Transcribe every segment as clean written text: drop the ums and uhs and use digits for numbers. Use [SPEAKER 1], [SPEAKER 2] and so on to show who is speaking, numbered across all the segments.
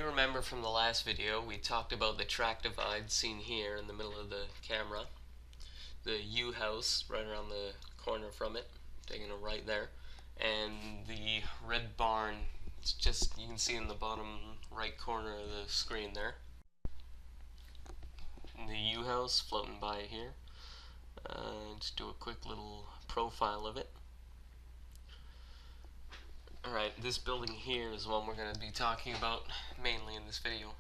[SPEAKER 1] may remember from the last video we talked about the track divide seen here in the middle of the camera. The U house right around the corner from it, taking a right there, and the red barn, it's just, you can see in the bottom right corner of the screen there. And the U house floating by here. Just do a quick little profile of it. Alright, this building here is one we're going to be talking about mainly in this video.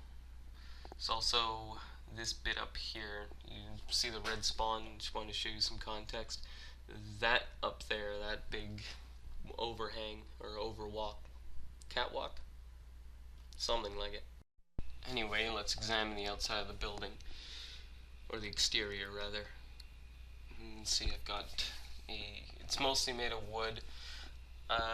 [SPEAKER 1] It's also this bit up here. You see the red spawn, just want to show you some context. That up there, that big overhang or overwalk, catwalk? Something like it. Anyway, let's examine the outside of the building, or the exterior rather. See, I've got it's mostly made of wood.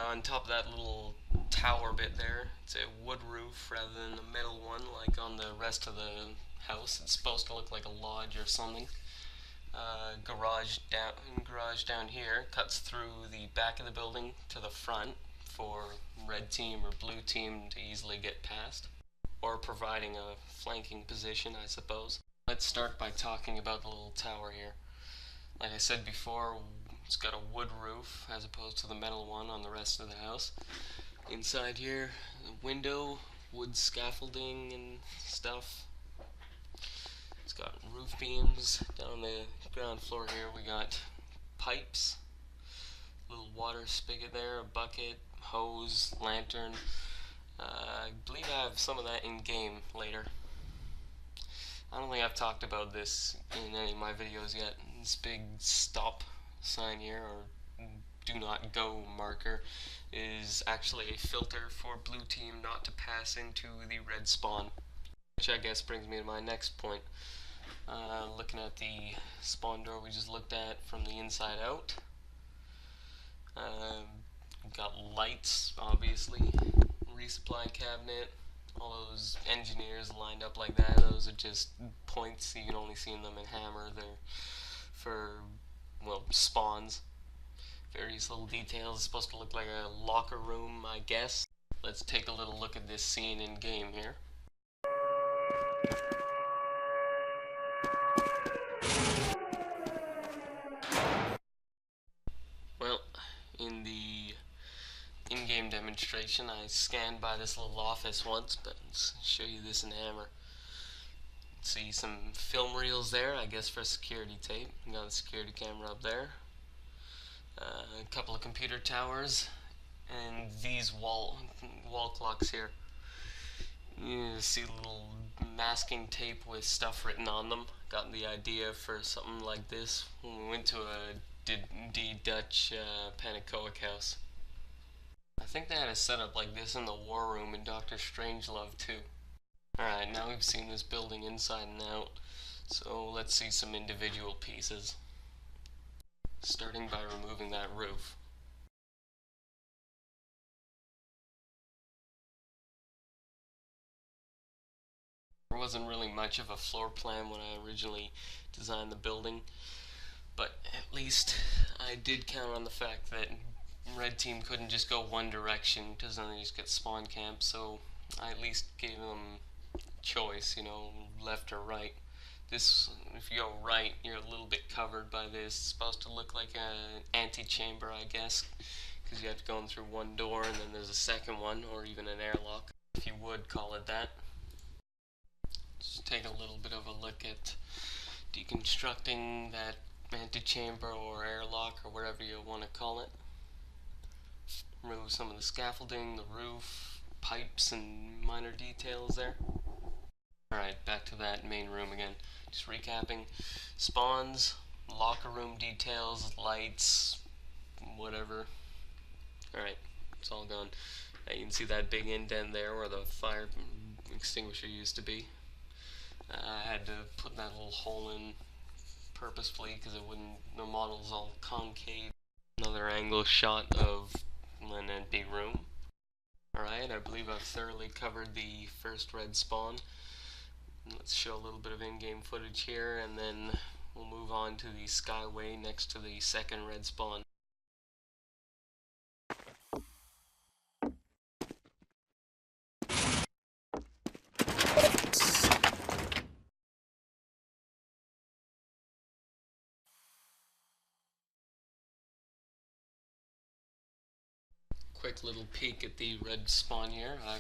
[SPEAKER 1] On top of that little tower bit there, it's a wood roof rather than a metal one like on the rest of the house. It's supposed to look like a lodge or something. Garage down here cuts through the back of the building to the front for red team or blue team to easily get past, or providing a flanking position, I suppose. Let's start by talking about the little tower here. Like I said before, it's got a wood roof as opposed to the metal one on the rest of the house. Inside here, a window, wood scaffolding and stuff. It's got roof beams. Down the ground floor here we got pipes, little water spigot there, a bucket, hose, lantern. I believe I have some of that in game later. I don't think I've talked about this in any of my videos yet. This big stop sign here, or do not go marker, is actually a filter for blue team not to pass into the red spawn. Which I guess brings me to my next point. Looking at the spawn door we just looked at from the inside out. We've got lights, obviously, resupply cabinet, all those engineers lined up like that. Those are just points, you can only see them in Hammer. They're for, well, spawns. Various little details. It's supposed to look like a locker room, I guess. Let's take a little look at this scene in game here. Well, in the in-game demonstration I scanned by this little office once, but let's show you this in Hammer. See some film reels there, I guess for security tape. We got a security camera up there. A couple of computer towers, and these wall clocks here. You see little masking tape with stuff written on them. Got the idea for something like this when we went to a Dutch Panacoic house. I think they had a setup like this in the War Room in Dr. Strangelove too. Alright, now we've seen this building inside and out, so let's see some individual pieces. Starting by removing that roof. There wasn't really much of a floor plan when I originally designed the building, but at least I did count on the fact that red team couldn't just go one direction because then they just get spawn camped, so I at least gave them choice, you know, left or right. This, if you go right, you're a little bit covered by this. It's supposed to look like an antechamber, I guess, because you have to go in through one door and then there's a second one, or even an airlock, if you would call it that. Just take a little bit of a look at deconstructing that antechamber or airlock or whatever you want to call it. Remove some of the scaffolding, the roof, pipes, and minor details there. Alright, back to that main room again. Just recapping. Spawns, locker room details, lights, whatever. Alright, it's all gone. You can see that big indent there where the fire extinguisher used to be. I had to put that little hole in purposefully because it wouldn't, the model's all concave. Another angle shot of an empty room. Alright, I believe I've thoroughly covered the first red spawn. Let's show a little bit of in-game footage here, and then we'll move on to the skyway next to the second red spawn. quick little peek at the red spawn here. I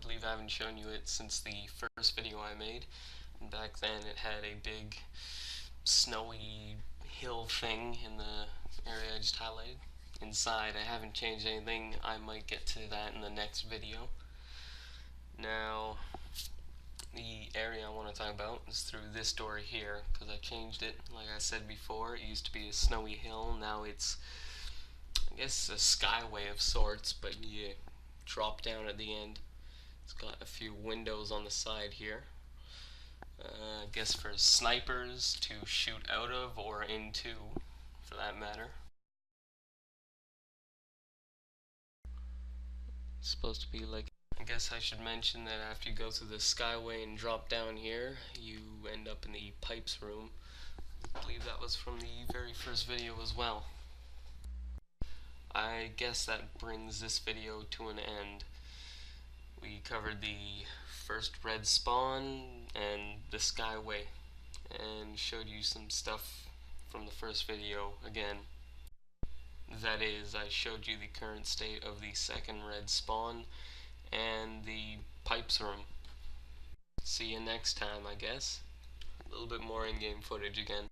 [SPEAKER 1] believe I haven't shown you it since the first video I made. Back then it had a big snowy hill thing in the area I just highlighted. Inside I haven't changed anything. I might get to that in the next video. Now the area I want to talk about is through this door here, because I changed it. Like I said before, it used to be a snowy hill. Now it's, I guess, a skyway of sorts, but you drop down at the end. It's got a few windows on the side here. I guess for snipers to shoot out of or into, for that matter. It's supposed to be like, I guess I should mention that after you go through the skyway and drop down here, you end up in the pipes room. I believe that was from the very first video as well. I guess that brings this video to an end. We covered the first red spawn and the skyway, and showed you some stuff from the first video again. That is, I showed you the current state of the second red spawn and the pipes room. See you next time, I guess. A little bit more in-game footage again.